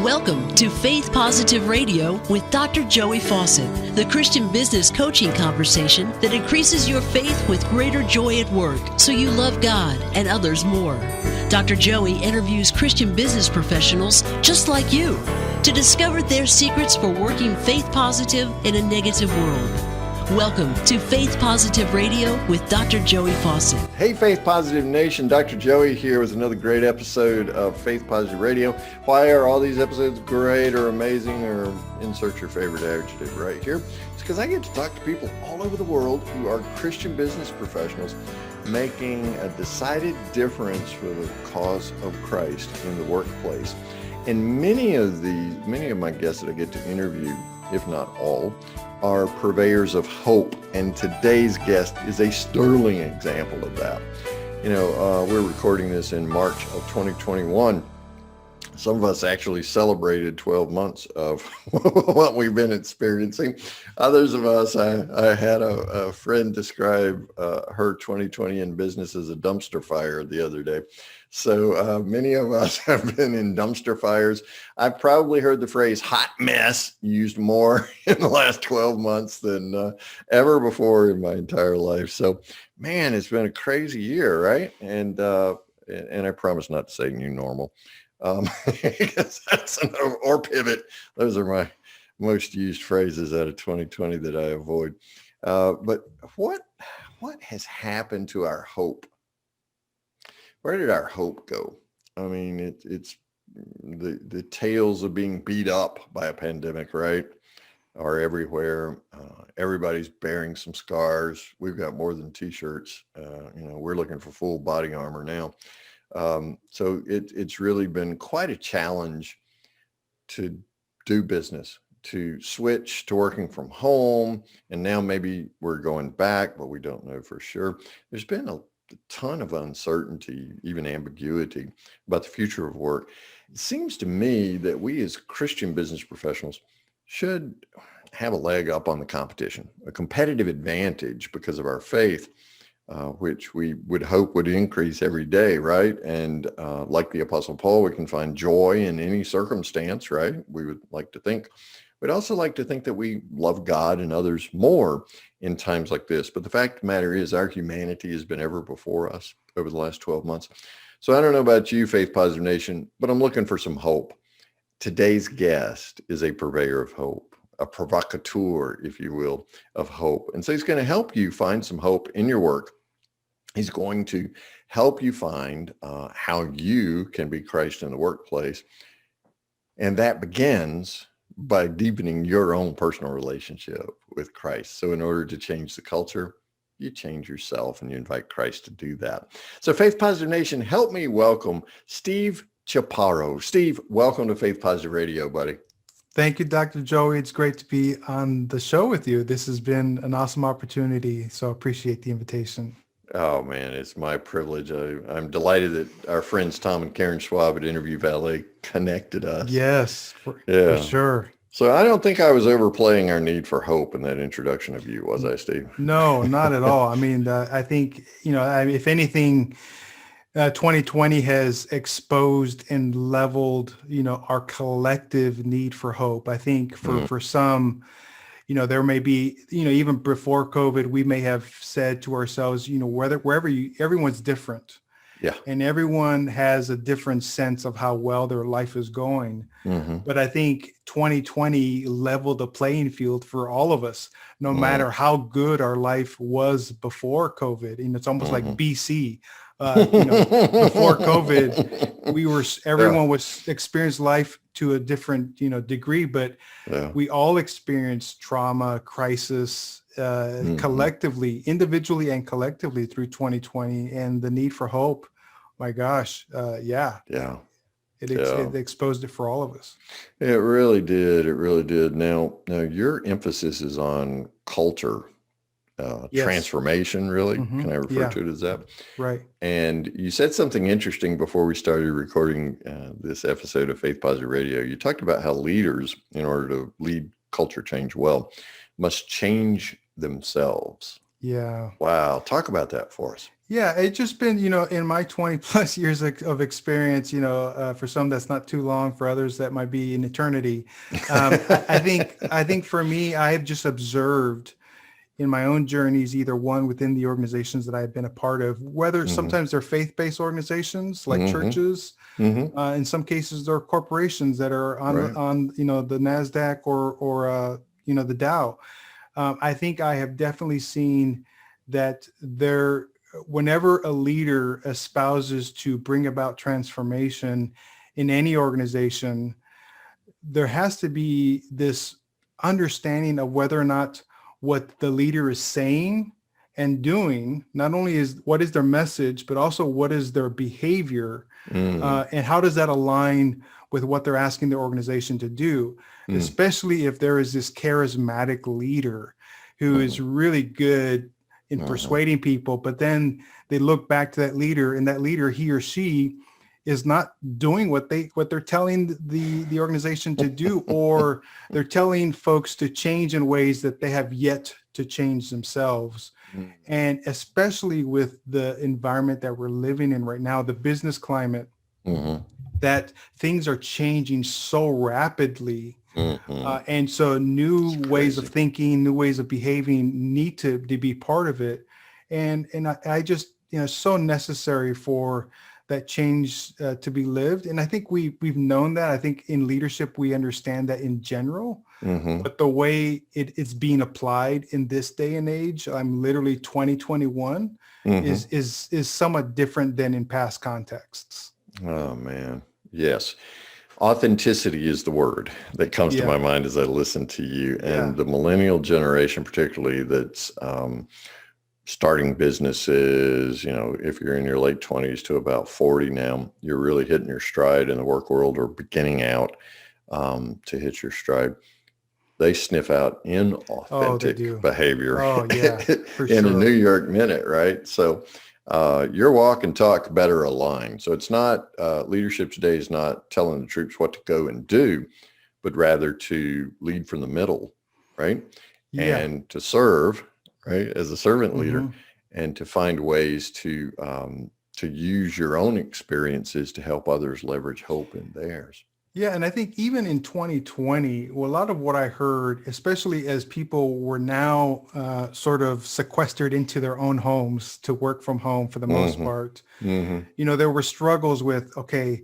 Welcome to Faith Positive Radio with Dr. Joey Fawcett, the Christian business coaching conversation that increases your faith with greater joy at work so you love God and others more. Dr. Joey interviews Christian business professionals just like you to discover their secrets for working faith positive in a negative world. Welcome to Faith Positive Radio with Dr. Joey Fawcett. Hey, Faith Positive Nation. Dr. Joey here with another great episode of Faith Positive Radio. Why are all these episodes great or amazing, or insert your favorite adjective right here? It's because I get to talk to people all over the world who are Christian business professionals making a decided difference for the cause of Christ in the workplace. And many of my guests that I get to interview, if not all, are purveyors of hope, and today's guest is a sterling example of that. We're recording this in March of 2021. Some of us actually celebrated 12 months of what we've been experiencing. Others of us, I had a friend describe her 2020 in business as a dumpster fire the other day. So many of us have been in dumpster fires. I've probably heard the phrase hot mess used more in the last 12 months than ever before in my entire life. So, man, it's been a crazy year, right? And I promise not to say new normal. Or pivot. Those are my most used phrases out of 2020 that I avoid. But what has happened to our hope? Where did our hope go? I mean, it's the tales of being beat up by a pandemic, right, are everywhere. Everybody's bearing some scars. We've got more than t-shirts. We're looking for full body armor now. So it's really been quite a challenge to do business, to switch to working from home. And now maybe we're going back, but we don't know for sure. There's been a ton of uncertainty, even ambiguity about the future of work. It seems to me that we as Christian business professionals should have a leg up on the competition, a competitive advantage because of our faith, which we would hope would increase every day, right? And like the Apostle Paul, we can find joy in any circumstance, right? We would like to think. We'd also like to think that we love God and others more in times like this. But the fact of the matter is our humanity has been ever before us over the last 12 months. So I don't know about you, Faith Positive Nation, but I'm looking for some hope. Today's guest is a purveyor of hope, a provocateur, if you will, of hope. And so he's going to help you find some hope in your work. He's going to help you find how you can be Christ in the workplace. And that begins by deepening your own personal relationship with Christ. So in order to change the culture, you change yourself and you invite Christ to do that. So Faith Positive Nation, help me welcome Steve Chaparro. Steve, welcome to Faith Positive Radio, buddy. Thank you, Dr. Joey. It's great to be on the show with you. This has been an awesome opportunity, so I appreciate the invitation. Oh, man, it's my privilege. I'm delighted that our friends Tom and Karen Schwab at Interview Valet connected us. Yes, for sure. So I don't think I was overplaying our need for hope in that introduction of you, was I, Steve? No, not at all. I mean, I think, if anything, 2020 has exposed and leveled, our collective need for hope. I think for some, there may be, even before COVID, we may have said to ourselves, everyone's different. Yeah. And everyone has a different sense of how well their life is going. Mm-hmm. But I think 2020 leveled the playing field for all of us, no matter how good our life was before COVID. It's almost like BC. Before COVID, everyone was experienced life to a different, degree, but we all experienced trauma, crisis, collectively, individually and collectively through 2020, and the need for hope. My gosh. It exposed it for all of us. It really did. It really did. Now your emphasis is on culture. Transformation, really. Mm-hmm. Can I refer to it as that? Right. And you said something interesting before we started recording this episode of Faith Positive Radio. You talked about how leaders, in order to lead culture change well, must change themselves. Yeah. Wow. Talk about that for us. Yeah, it's just been, in my 20 plus years of experience, for some that's not too long, for others that might be an eternity. I think for me, I have just observed in my own journeys, either one within the organizations that I've been a part of, whether Mm-hmm. sometimes they're faith-based organizations like Mm-hmm. churches, Mm-hmm. in some cases they're corporations that are Right. on the NASDAQ or the Dow. I think I have definitely seen that whenever a leader espouses to bring about transformation in any organization, there has to be this understanding of whether or not what the leader is saying and doing, not only is what is their message, but also what is their behavior, Mm-hmm. and how does that align with what they're asking the organization to do, especially if there is this charismatic leader who is really good in Mm-hmm. persuading people, but then they look back to that leader, and that leader, he or she, is not doing what they're telling the organization to do, or they're telling folks to change in ways that they have yet to change themselves. And especially with the environment that we're living in right now, the business climate, Mm-hmm. that things are changing so rapidly. Mm-hmm. And so new It's ways of crazy. thinking, new ways of behaving need to be part of it. And I just, so necessary for that change to be lived. And I think we've known that. I think in leadership, we understand that in general, Mm-hmm. but the way it's being applied in this day and age, I'm literally 2021, Mm-hmm. is somewhat different than in past contexts. Oh man. Yes. Authenticity is the word that comes to Yeah. my mind as I listen to you. Yeah. And the millennial generation, particularly, that's starting businesses, if you're in your late 20s to about 40 now, you're really hitting your stride in the work world, or beginning out to hit your stride. They sniff out Oh, they inauthentic do. behavior Oh, yeah, for in a sure. New York minute, right? So your walk and talk better align. So it's not, leadership today is not telling the troops what to go and do, but rather to lead from the middle, right? Yeah. And to serve, right, as a servant leader, Hmm. and to find ways to use your own experiences to help others leverage hope in theirs. Yeah, and I think even in 2020, well, a lot of what I heard, especially as people were now sort of sequestered into their own homes to work from home for the most Mm-hmm. part, Mm-hmm. there were struggles with, okay,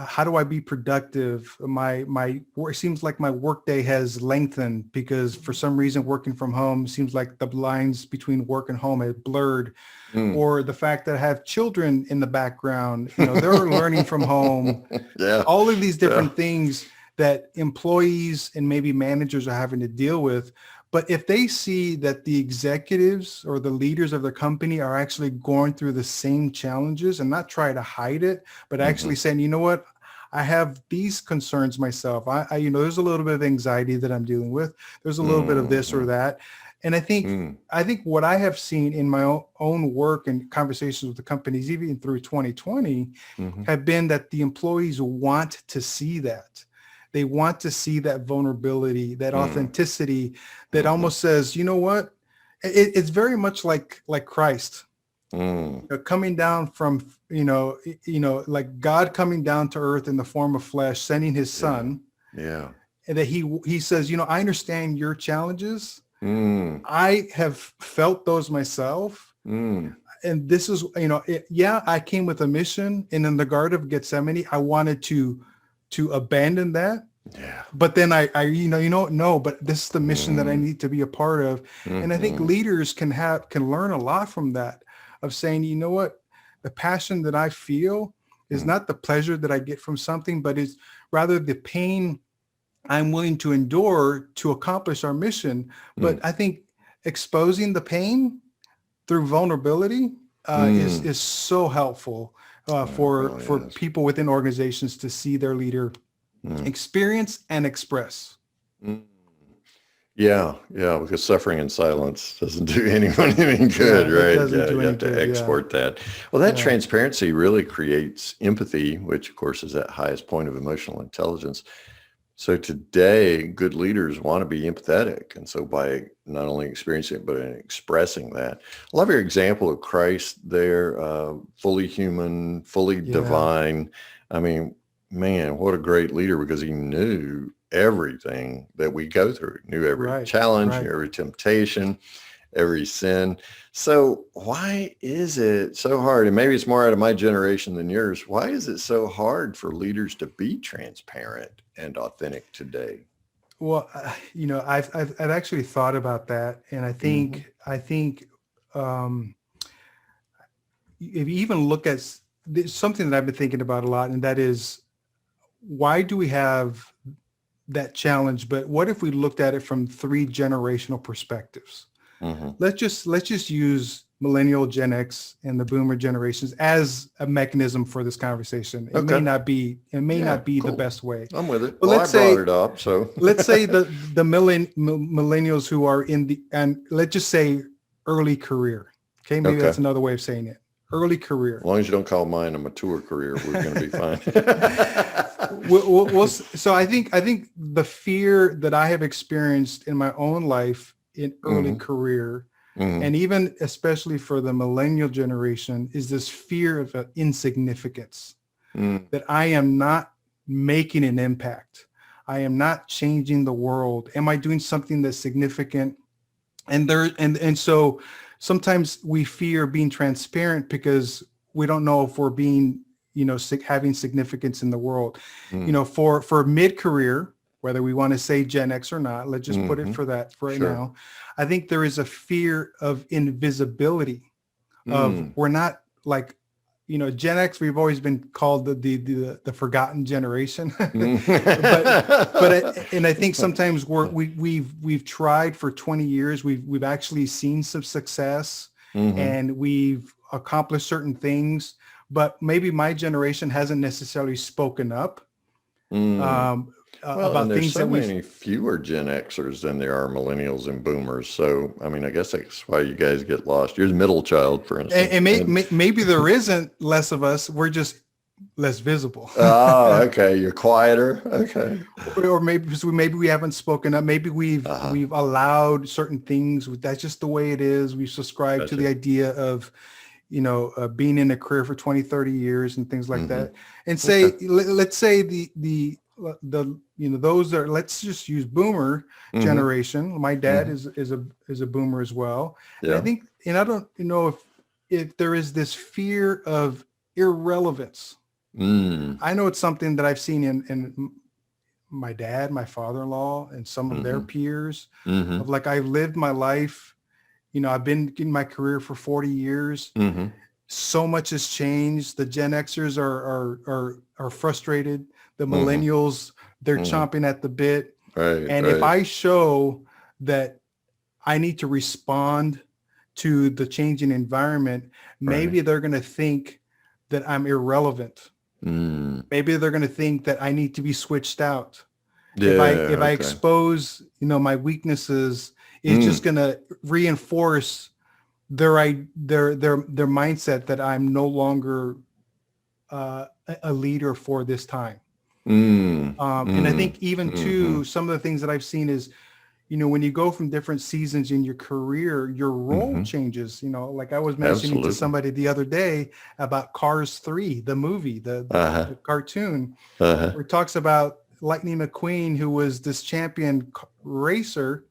how do I be productive? My work seems like my workday has lengthened because for some reason working from home seems like the lines between work and home have blurred, Mm. or the fact that I have children in the background, they're learning from home, Yeah. all of these Yeah. different things that employees and maybe managers are having to deal with. But if they see that the executives or the leaders of their company are actually going through the same challenges and not try to hide it, but Mm-hmm. actually saying, you know what, I have these concerns myself. There's a little bit of anxiety that I'm dealing with. There's a little bit of this or Mm-hmm. that. And I think what I have seen in my own work and conversations with the companies, even through 2020, Mm-hmm. have been that the employees want to see that. They want to see that vulnerability, that authenticity, that Mm-hmm. almost says, you know what? It's very much like Christ Mm. coming down from, like God coming down to earth in the form of flesh, sending his Yeah. son, Yeah. and that he says, I understand your challenges. Mm. I have felt those myself. Mm. And this is, I came with a mission, and in the Garden of Gethsemane, I wanted to abandon that. Yeah. But then I no, but this is the mission that I need to be a part of. And I think Mm-hmm. leaders can learn a lot from that, of saying, you know what, the passion that I feel is Mm. not the pleasure that I get from something, but is rather the pain I'm willing to endure to accomplish our mission. But Mm. I think exposing the pain through vulnerability is Mm. so helpful It really for is. people within organizations to see their leader Mm. experience and express. Mm. Yeah, yeah, because suffering in silence doesn't do anyone any good, Yeah, it right? doesn't Yeah, do you any have to good. Yeah, export that. Well, that yeah, transparency really creates empathy, which of course is that highest point of emotional intelligence. So today, good leaders want to be empathetic. And so by not only experiencing it, but in expressing that. I love your example of Christ there, fully human, fully Yeah. divine. I mean, man, what a great leader, because he knew everything that we go through, knew every Right. challenge, Right. knew every temptation, every sin. So why is it so hard? And maybe it's more out of my generation than yours. Why is it so hard for leaders to be transparent and authentic today? Well, I've actually thought about that, and Mm-hmm. I think um, if you even look at there's something that I've been thinking about a lot, and that is, why do we have that challenge? But what if we looked at it from three generational perspectives? Mm-hmm. Let's just use millennial, Gen X, and the boomer generations as a mechanism for this conversation. It may Okay. not be Yeah, the cool. best way. I'm with it. But Well, I brought it up, so. let's say the millennials who are and let's just say early career. Okay, maybe Okay. that's another way of saying it. Early career. As long as you don't call mine a mature career, we're going to be fine. So I think the fear that I have experienced in my own life in early Mm-hmm. career, Mm-hmm. and even especially for the millennial generation, is this fear of insignificance, Mm-hmm. that I am not making an impact. I am not changing the world. Am I doing something that's significant? And so sometimes we fear being transparent because we don't know if we're being, having significance in the world. For mid-career, whether we want to say Gen X or not, let's just put it Mm-hmm. for that for right Sure. now. I think there is a fear of invisibility, of Mm. we're not like, Gen X, we've always been called the forgotten generation. And I think sometimes we've tried for 20 years. We've actually seen some success, Mm-hmm. and we've accomplished certain things, but maybe my generation hasn't necessarily spoken up Mm. Well, about and there's things so that we've. many fewer Gen Xers than there are millennials and boomers. So, I mean, I guess that's why you guys get lost. You're the middle child, for instance. Maybe there isn't less of us. We're just less visible. Oh, okay. You're quieter. Okay. Or maybe because we haven't spoken up. Maybe Uh-huh. we've allowed certain things. That's just the way it is. We subscribe to Gotcha. the idea of, being in a career for 20, 30 years and things like Mm-hmm. that. And say, Okay. let's say the those are, let's just use boomer Mm-hmm. generation. My dad Mm-hmm. is a boomer as well. And I Yeah. think, and I don't know if there is this fear of irrelevance. Mm. I know it's something that I've seen in my dad, my father-in-law, and some of their Mm-hmm. peers, Mm-hmm. of like, I've lived my life, I've been in my career for 40 years. Mm-hmm. So much has changed. The Gen Xers are frustrated. The Mm-hmm. millennials, they're Mm-hmm. chomping at the bit. Right. And if I show that I need to respond to the changing environment, maybe they're going to think that I'm irrelevant. Mm. Maybe they're going to think that I need to be switched out. Yeah. If I Okay. expose, my weaknesses, it's just going to reinforce their mindset that I'm no longer a leader for this time. Mm. And I think Mm. even Mm-hmm. too, some of the things that I've seen is, when you go from different seasons in your career, your role Mm-hmm. changes. Like I was mentioning Absolutely. to somebody the other day about Cars 3, the movie, Uh-huh. the cartoon, Uh-huh. where it talks about Lightning McQueen, who was this champion racer,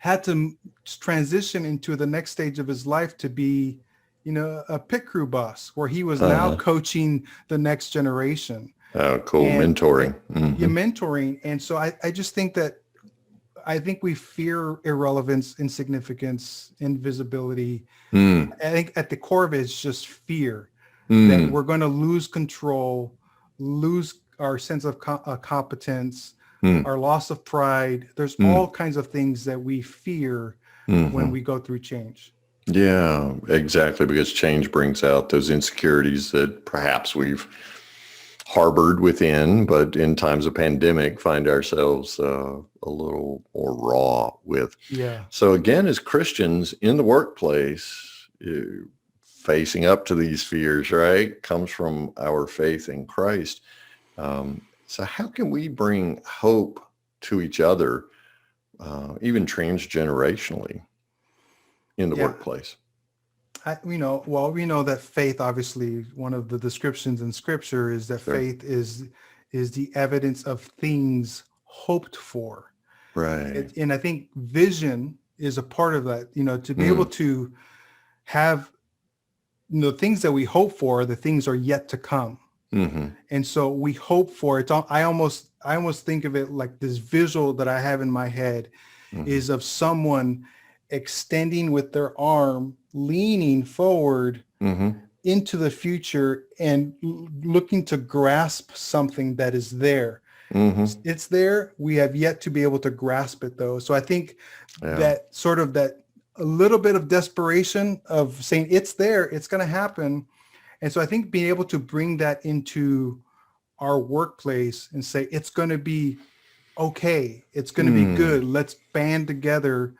had to transition into the next stage of his life to be, a pit crew boss, where he was now Uh-huh. coaching the next generation. Oh, cool. And Mentoring. you're Mm-hmm. mentoring. And so I just think that, I think we fear irrelevance, insignificance, invisibility. Mm. I think at the core of it is just fear that Mm. we're going to lose control, lose our sense of competence, Mm. our loss of pride. There's Mm. all kinds of things that we fear Mm-hmm. when we go through change. Yeah, exactly. Because change brings out those insecurities that perhaps we've harbored within, but in times of pandemic find ourselves a little more raw with. Yeah. So again, as Christians in the workplace, facing up to these fears, right, comes from our faith in Christ. So how can we bring hope to each other, even transgenerationally in the workplace? We know that faith, obviously, one of the descriptions in Scripture is that faith is the evidence of things hoped for. Right. And I think vision is a part of that, to be able to have, things that we hope for, the things are yet to come. Mm-hmm. And so we hope for it. I almost think of it like this visual that I have in my head is of someone extending with their arm, leaning forward into the future and looking to grasp something that is there. It's there. We have yet to be able to grasp it, though. So I think that sort of that a little bit of desperation of saying it's there, it's going to happen. And so I think being able to bring that into our workplace and say, it's going to be okay. It's going to be good. Let's band together.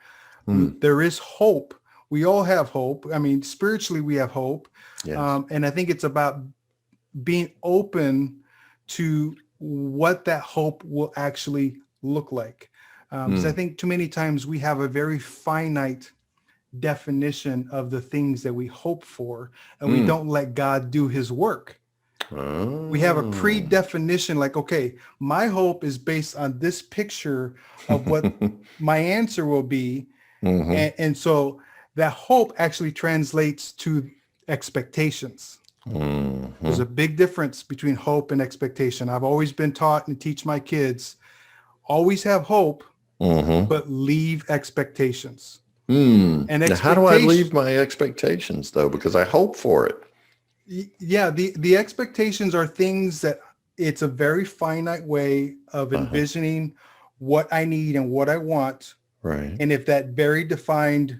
There is hope. We all have hope. I mean, spiritually, we have hope. Yes. And I think it's about being open to what that hope will actually look like. Because I think too many times we have a very finite definition of the things that we hope for, and we don't let God do his work. We have a pre-definition, like, okay, my hope is based on this picture of what my answer will be. And so that hope actually translates to expectations. There's a big difference between hope and expectation. I've always been taught and teach my kids, always have hope, but leave expectations. And how do I leave my expectations, though? Because I hope for it. Yeah, the expectations are things that it's a very finite way of envisioning what I need and what I want. Right. And if that very defined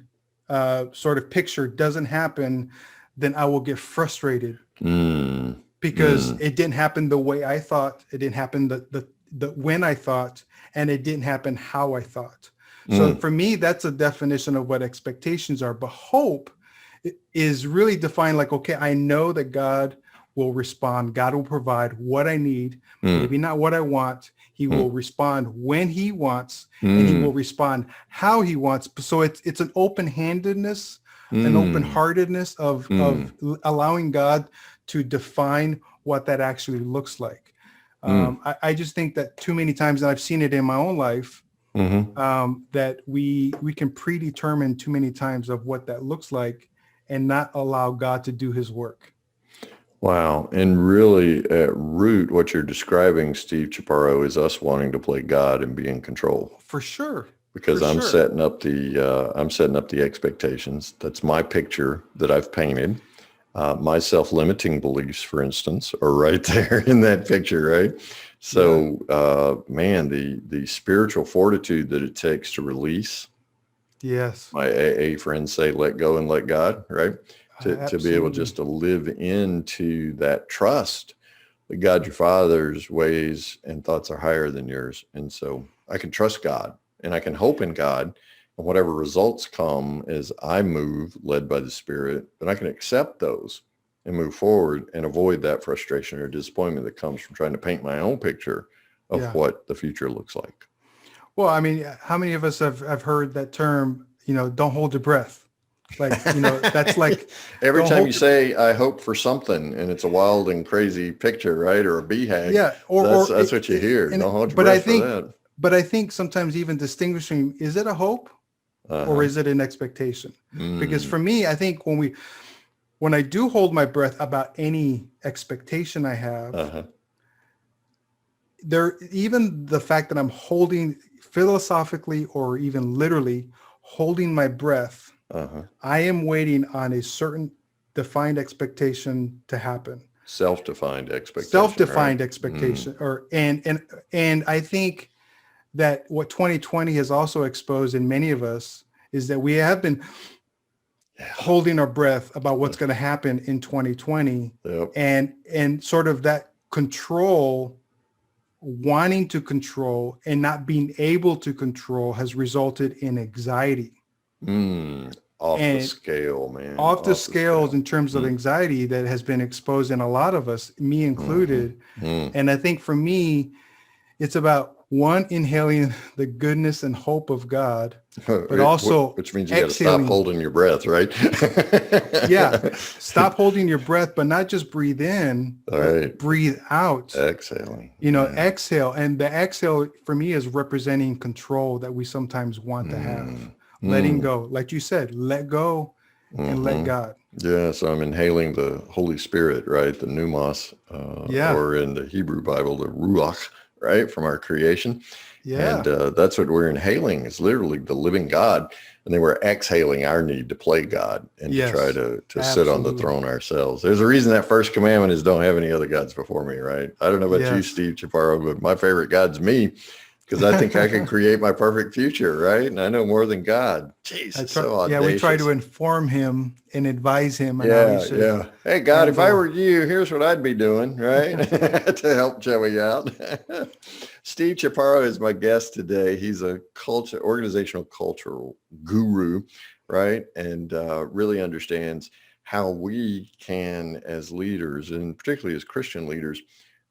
sort of picture doesn't happen, then I will get frustrated because it didn't happen the way I thought. It didn't happen the when I thought, and it didn't happen how I thought. So for me, that's a definition of what expectations are. But hope is really defined like, okay, I know that God will respond. God will provide what I need, maybe not what I want. He will respond when he wants, and he will respond how he wants. So it's an open-handedness, an open-heartedness of allowing God to define what that actually looks like. I just think that too many times, and I've seen it in my own life, that we can predetermine too many times of what that looks like and not allow God to do his work. Wow. And really at root, what you're describing, Steve Chaparro, is us wanting to play God and be in control. For sure. Because I'm setting up the expectations. That's my picture that I've painted. My self-limiting beliefs, for instance, are right there in that picture, right? So, man, the spiritual fortitude that it takes to release. Yes. My AA friends say, let go and let God, right? To be able just to live into that trust that God, your Father's ways and thoughts are higher than yours. And so I can trust God and I can hope in God, and whatever results come as I move led by the Spirit, then I can accept those and move forward and avoid that frustration or disappointment that comes from trying to paint my own picture of what the future looks like. Well, I mean, how many of us have heard that term, don't hold your breath? Like, that's like every time you say, I hope for something, and it's a wild and crazy picture, right? Or a BHAG. Yeah. That's what you hear. Don't hold your breath for that. But I think sometimes even distinguishing, is it a hope or is it an expectation? Because for me, I think when I do hold my breath about any expectation I have, even the fact that I'm holding philosophically or even literally holding my breath, I am waiting on a certain defined expectation to happen. Self-defined expectation. Self-defined expectation. And I think that what 2020 has also exposed in many of us is that we have been holding our breath about what's going to happen in 2020. And sort of that control, wanting to control and not being able to control has resulted in anxiety. off the and scale, man. off the scales in terms of Mm. anxiety that has been exposed in a lot of us, me included. Mm. And I think for me, it's about one, inhaling the goodness and hope of God, but also Which means you got to stop exhaling. holding your breath, right? Yeah. Stop holding your breath, but not just breathe in, All but right. breathe out. Exhaling. Yeah. Exhale. And the exhale for me is representing control that we sometimes want to have. Letting go. Like you said, let go and let God. Yeah, so I'm inhaling the Holy Spirit, right? The pneumos, or in the Hebrew Bible, the ruach, right? From our creation. Yeah. And that's what we're inhaling is literally the living God. And then we're exhaling our need to play God and to try to sit on the throne ourselves. There's a reason that first commandment is don't have any other gods before me, right? I don't know about you, Steve Chaparro, but my favorite God's me. Because I think I can create my perfect future, right? And I know more than God. Jeez, so audacious. Yeah, we try to inform him and advise him. Yeah. Hey, God, if I were you, here's what I'd be doing, right? To help Joey out. Steve Chaparro is my guest today. He's a organizational cultural guru, right? And really understands how we can, as leaders, and particularly as Christian leaders,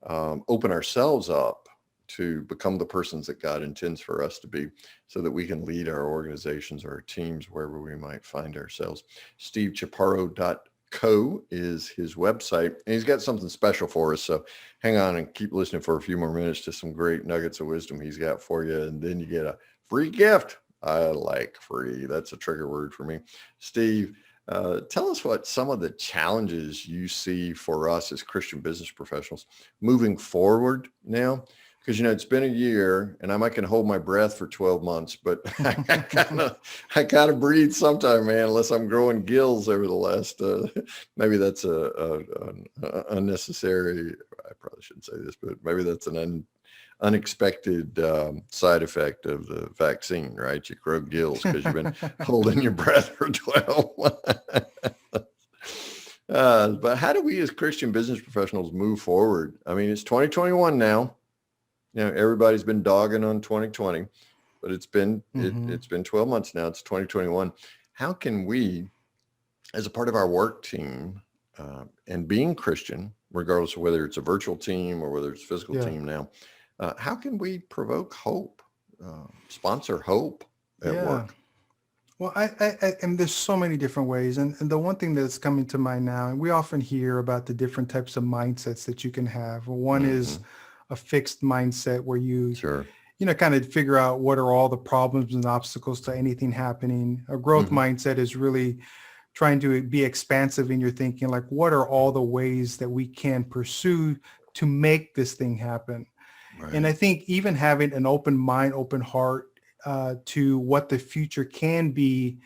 open ourselves up to become the persons that God intends for us to be so that we can lead our organizations or our teams wherever we might find ourselves. SteveChaparro.co is his website, and he's got something special for us. So hang on and keep listening for a few more minutes to some great nuggets of wisdom he's got for you. And then you get a free gift. I like free. That's a trigger word for me. Steve, tell us what some of the challenges you see for us as Christian business professionals moving forward now. Because, it's been a year and I can hold my breath for 12 months, but I gotta breathe sometime, man, unless I'm growing gills over the last, maybe that's a unnecessary, I probably shouldn't say this, but maybe that's an unexpected side effect of the vaccine, right? You grow gills because you've been holding your breath for 12 months. But how do we as Christian business professionals move forward? I mean, it's 2021 now. Everybody's been dogging on 2020, but it's been 12 months now. It's 2021. How can we, as a part of our work team, and being Christian, regardless of whether it's a virtual team or whether it's a physical team now, how can we provoke hope, sponsor hope at work? Well, and there's so many different ways. And the one thing that's coming to mind now, and we often hear about the different types of mindsets that you can have. One is a fixed mindset where you, kind of figure out what are all the problems and obstacles to anything happening. A growth mindset is really trying to be expansive in your thinking, like what are all the ways that we can pursue to make this thing happen? Right. And I think even having an open mind, open heart to what the future can be,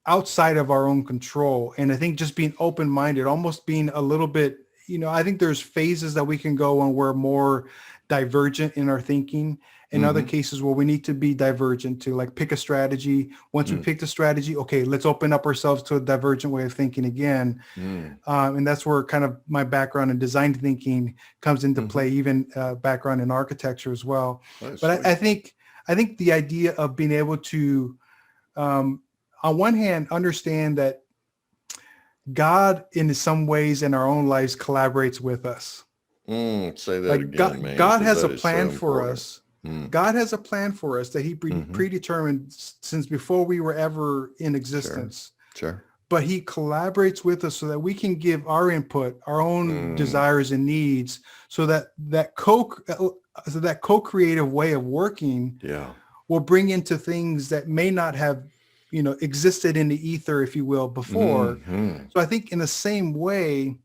outside of our own control. And I think just being open-minded, almost being a little bit, I think there's phases that we can go when we're more divergent in our thinking. In other cases where we need to be divergent to like pick a strategy. Once we pick the strategy, okay, let's open up ourselves to a divergent way of thinking again. And that's where kind of my background in design thinking comes into play, even background in architecture as well. But I think the idea of being able to, on one hand, understand that God in some ways in our own lives collaborates with us. Say that again, God, man. God has a plan for us. God has a plan for us that he predetermined since before we were ever in existence. Sure. But he collaborates with us so that we can give our input, our own desires and needs, so that co-creative way of working will bring into things that may not have existed in the ether, if you will, before. So I think in the same way,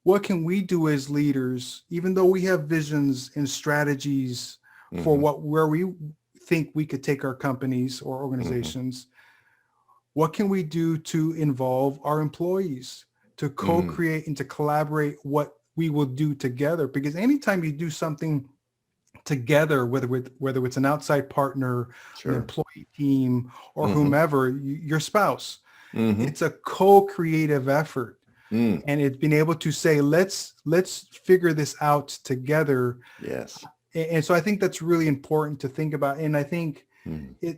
what can we do as leaders, even though we have visions and strategies for where we think we could take our companies or organizations, what can we do to involve our employees, to co-create and to collaborate what we will do together? Because anytime you do something together, whether it's an outside partner, an employee team, or whomever, your spouse, it's a co-creative effort. And it's been able to say, let's figure this out together. Yes. And so I think that's really important to think about. And I think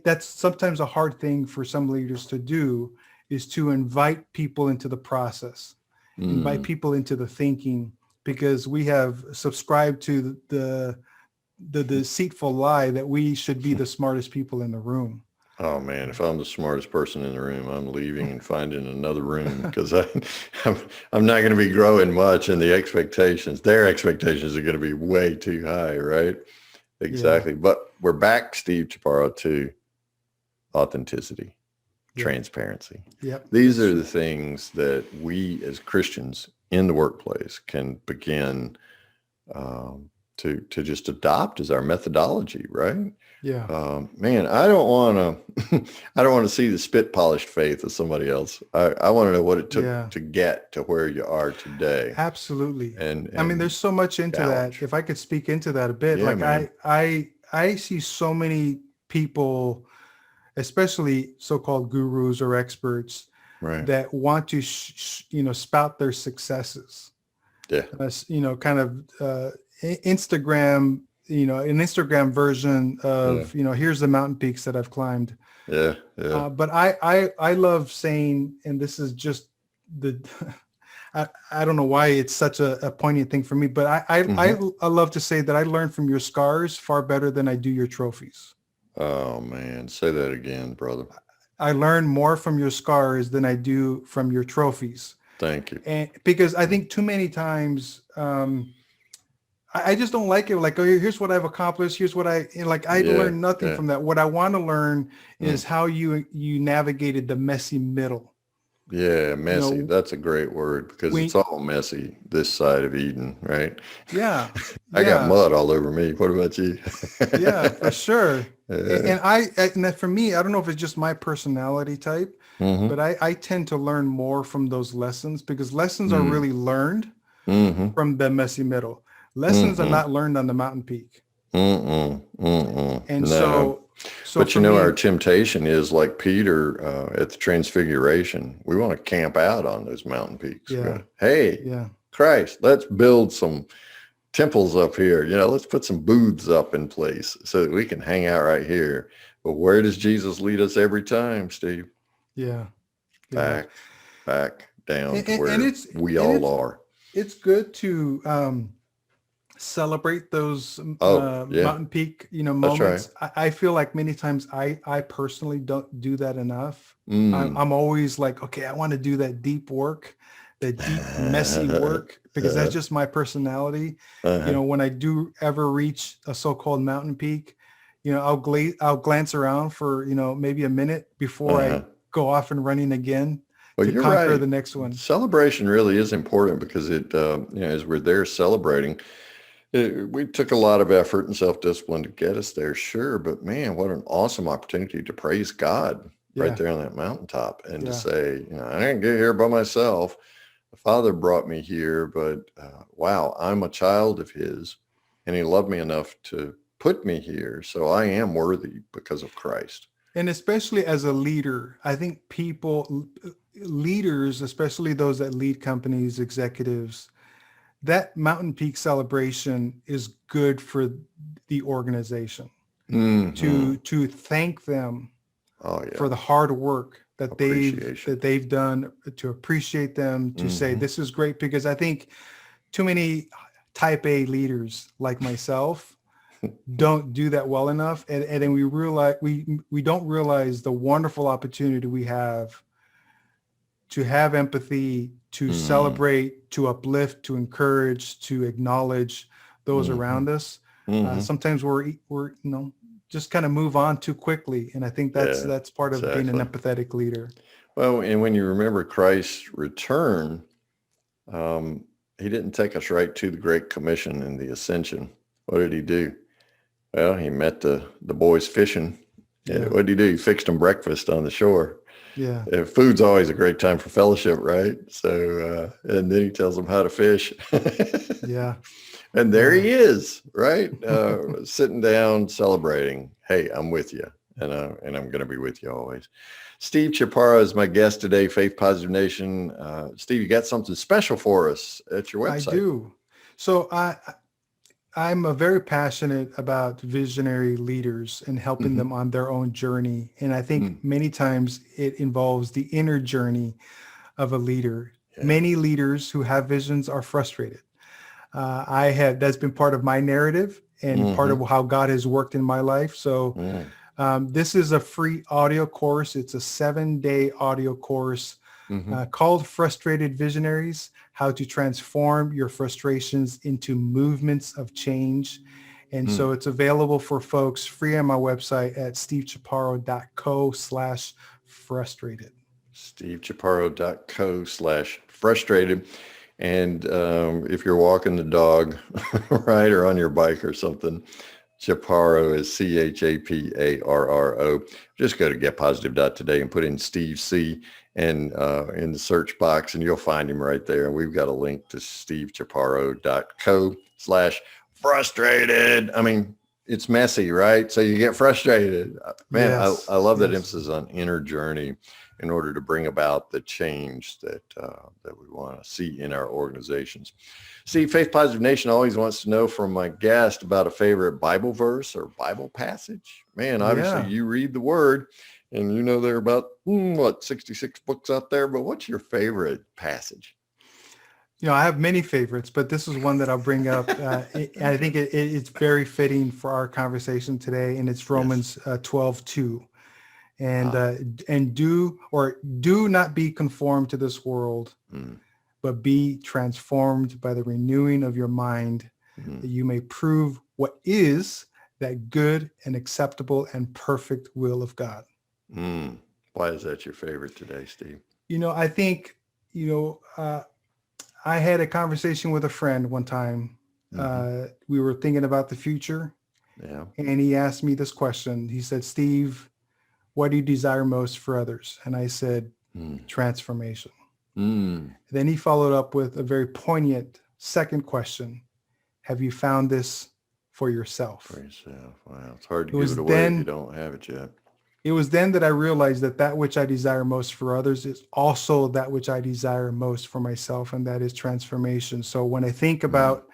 That's sometimes a hard thing for some leaders to do, is to invite people into the process, invite people into the thinking, because we have subscribed to the deceitful lie that we should be the smartest people in the room. Oh man, if I'm the smartest person in the room, I'm leaving and finding another room, because I'm not going to be growing much, and their expectations are going to be way too high, right? Exactly. Yeah. But we're back, Steve Chaparro, to authenticity, transparency. Yep. These are the things that we as Christians in the workplace can begin to just adopt as our methodology, right? Yeah. Man, I don't want to see the spit polished faith of somebody else. I want to know what it took to get to where you are today. Absolutely. And I mean, there's so much into that. If I could speak into that a bit, I see so many people, especially so-called gurus or experts, that want to, spout their successes. Yeah. Kind of Instagram, an Instagram version of, here's the mountain peaks that I've climbed. Yeah. But I love saying, and this is just I don't know why it's such a poignant thing for me, but I love to say that I learned from your scars far better than I do your trophies. Oh man, say that again, brother. I learn more from your scars than I do from your trophies. Thank you. And because I think too many times, I just don't like it. Like, oh, here's what I've accomplished. Here's what I learned nothing from that. What I want to learn is how you navigated the messy middle. Yeah, messy. That's a great word, because it's all messy this side of Eden, right? Yeah. I got mud all over me. What about you? Yeah, for sure. And for me, I don't know if it's just my personality type, but I tend to learn more from those lessons, because lessons are really learned from the messy middle. Lessons are not learned on the mountain peak. And so but our temptation is like Peter at the Transfiguration. We want to camp out on those mountain peaks. Yeah. Hey, Christ, let's build some temples up here. Let's put some booths up in place so that we can hang out right here. But where does Jesus lead us every time, Steve? Yeah. Back down to where we all are. It's good to celebrate those mountain peak, moments. Right. I feel like many times I personally don't do that enough. I'm always like, okay, I want to do that deep work, that deep, messy work, because that's just my personality. When I do ever reach a so-called mountain peak, I'll glance around for, maybe a minute before I go off and running again. Well, to conquer the next one. Celebration really is important, because it, as we're there celebrating, we took a lot of effort and self-discipline to get us there, sure. But man, what an awesome opportunity to praise God right there on that mountaintop, and to say, I didn't get here by myself. The Father brought me here, but wow, I'm a child of His, and He loved me enough to put me here. So I am worthy because of Christ. And especially as a leader, I think leaders, especially those that lead companies, executives, that mountain peak celebration is good for the organization to thank them for the hard work that they've done, to appreciate them, to say this is great. Because I think too many type A leaders like myself don't do that well enough, and then we realize we don't realize the wonderful opportunity we have to have empathy, to celebrate, to uplift, to encourage, to acknowledge those around us. Sometimes we're just kind of move on too quickly, and I think that's part of being an empathetic leader. Well, and when you remember Christ's return, He didn't take us right to the Great Commission and the Ascension. What did He do? Well, He met the boys fishing. Yeah. What did He do? He fixed them breakfast on the shore. Yeah. Food's always a great time for fellowship, right? So, and then He tells them how to fish. Yeah. And there He is, right? Sitting down, celebrating. Hey, I'm with you, and I'm going to be with you always. Steve Chaparro is my guest today, Faith Positive Nation. Steve, you got something special for us at your website. I do. So I'm very passionate about visionary leaders and helping Mm-hmm. them on their own journey. And I think many times it involves the inner journey of a leader. Yeah. Many leaders who have visions are frustrated. That's been part of my narrative and part of how God has worked in my life. So this is a free audio course. It's a 7-day audio course called Frustrated Visionaries: How to Transform Your Frustrations into Movements of Change. And so it's available for folks free on my website at stevechaparro.co/frustrated. stevechaparro.co/frustrated. And if you're walking the dog, right, or on your bike or something, Chaparro is CHAPARRO. Just go to getpositive.today and put in Steve C and in the search box, and you'll find him right there. And we've got a link to stevechaparro.co/frustrated. I mean, it's messy, right? So you get frustrated. Man, Yes, I love that yes. emphasis on inner journey in order to bring about the change that we want to see in our organizations. See, Faith Positive Nation always wants to know from my guest about a favorite Bible verse or Bible passage. Man, obviously you read the word, and you know there are about 66 books out there, but what's your favorite passage? I have many favorites, but this is one that I'll bring up. I think it's very fitting for our conversation today, and it's Romans 12:2. And do not be conformed to this world, but be transformed by the renewing of your mind, that you may prove what is that good and acceptable and perfect will of God. Why is that your favorite today, Steve? I think, I had a conversation with a friend one time. We were thinking about the future. Yeah. And he asked me this question. He said, Steve, what do you desire most for others? And I said, transformation. Then he followed up with a very poignant second question. Have you found this for yourself? For yourself. Wow. It's hard to give it away if you don't have it yet. It was then that I realized that which I desire most for others is also that which I desire most for myself, and that is transformation. So when I think about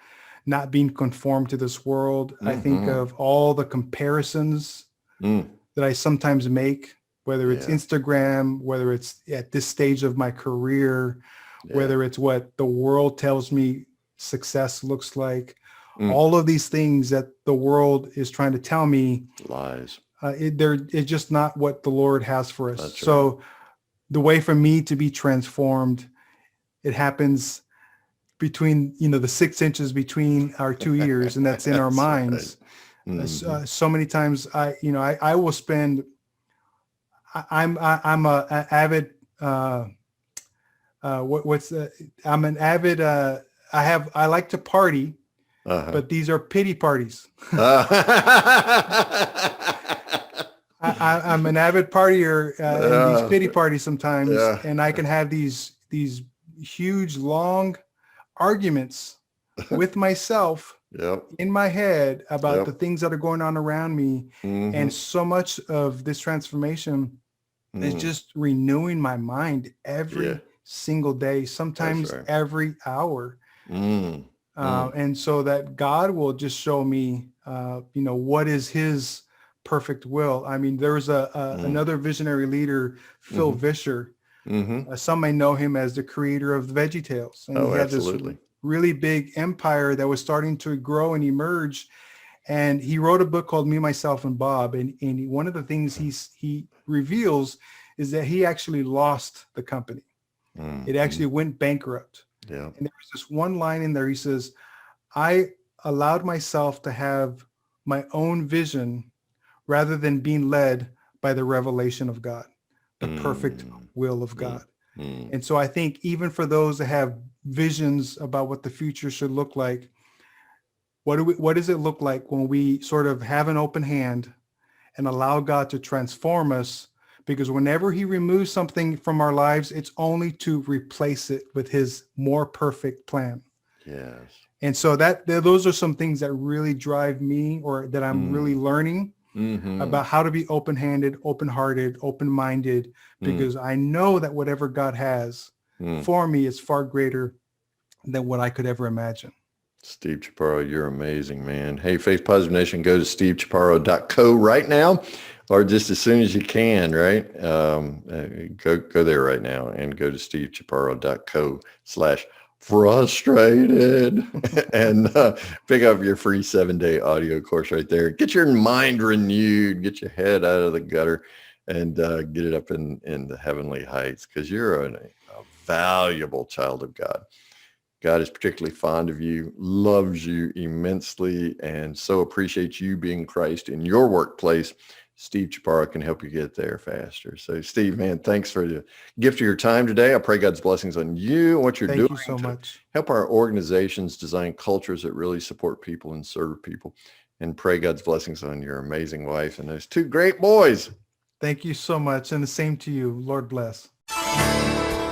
not being conformed to this world, I think of all the comparisons that I sometimes make, whether it's Instagram, whether it's at this stage of my career, whether it's what the world tells me success looks like, all of these things that the world is trying to tell me. Lies. It's just not what the Lord has for us. That's So right. the way for me to be transformed, it happens between, the 6 inches between our two ears, and that's in our minds. Right. So many times I will spend, I'm an avid, I'm an avid, I like to party, but these are pity parties. I'm an avid partier in these pity parties sometimes, and I can have these huge, long arguments with myself in my head about the things that are going on around me. And so much of this transformation is just renewing my mind every single day, sometimes every hour. And so that God will just show me, what is his perfect will. I mean, there was another visionary leader, Phil Vischer. Some may know him as the creator of the VeggieTales. And he had this really big empire that was starting to grow and emerge. And he wrote a book called Me, Myself, and Bob. And one of the things he reveals is that he actually lost the company. It actually went bankrupt. And there was this one line in there. He says, I allowed myself to have my own vision rather than being led by the revelation of God, the perfect will of God. And so I think even for those that have visions about what the future should look like, what does it look like when we sort of have an open hand and allow God to transform us? Because whenever he removes something from our lives, it's only to replace it with his more perfect plan. Yes. And so those are some things that really drive me, or that I'm really learning about how to be open-handed, open-hearted, open-minded, because I know that whatever God has for me is far greater than what I could ever imagine. Steve Chaparro, you're amazing, man. Hey, Faith Positive Nation, go to stevechaparro.co right now, or just as soon as you can, right? Go there right now and go to stevechaparro.co/frustrated and pick up your free 7-day audio course right there. Get your mind renewed, get your head out of the gutter, and get it up in the heavenly heights, because you're a valuable child of God. God is particularly fond of you, loves you immensely, and so appreciates you being Christ in your workplace. Steve Chaparro can help you get there faster. So, Steve, man, thanks for the gift of your time today. I pray God's blessings on you and what you're doing. Thank you so much. Help our organizations design cultures that really support people and serve people. And pray God's blessings on your amazing wife and those 2 great boys. Thank you so much. And the same to you. Lord bless.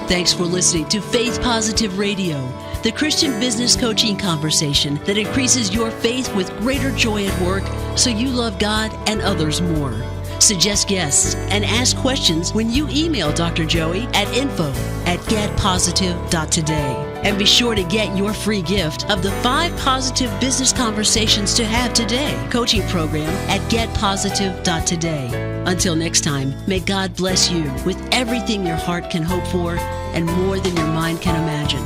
Thanks for listening to Faith Positive Radio, the Christian business coaching conversation that increases your faith with greater joy at work, so you love God and others more. Suggest guests and ask questions when you email Dr. Joey at info@getpositive.today. And be sure to get your free gift of the 5 positive business conversations to have today coaching program at getpositive.today. Until next time, may God bless you with everything your heart can hope for and more than your mind can imagine.